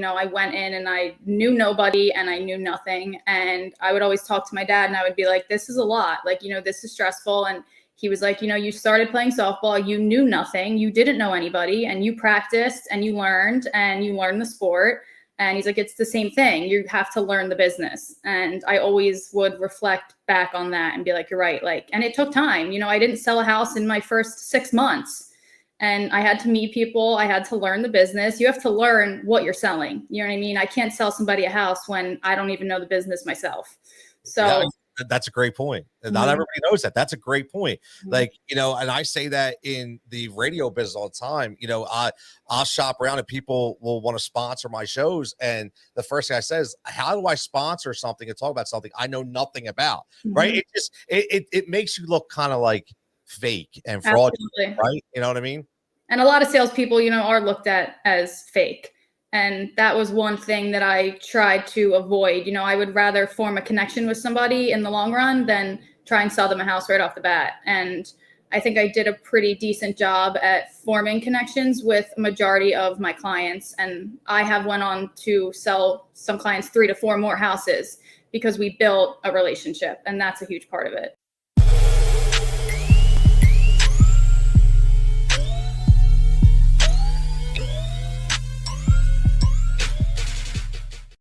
I went in and I knew nobody and I knew nothing. And I would always talk to my dad and I would be like, this is a lot. Like, this is stressful. And he was like, you started playing softball, you knew nothing, you didn't know anybody, and you practiced and you learned the sport. And he's like, it's the same thing. You have to learn the business. And I always would reflect back on that and be like, you're right. Like, and it took time. I didn't sell a house in my first 6 months. And I had to meet people. I had to learn the business. You have to learn what you're selling. You know what I mean? I can't sell somebody a house when I don't even know the business myself. So yeah, that's a great point. Not everybody knows that. That's a great point. Like, and I say that in the radio business all the time. I'll shop around and people will want to sponsor my shows. And the first thing I say is, how do I sponsor something and talk about something I know nothing about? Right. It just, it makes you look kind of like fake and fraudulent, right? You know what I mean? And a lot of salespeople, are looked at as fake. And that was one thing that I tried to avoid. I would rather form a connection with somebody in the long run than try and sell them a house right off the bat. And I think I did a pretty decent job at forming connections with a majority of my clients. And I have went on to sell some clients 3 to 4 more houses because we built a relationship. And that's a huge part of it.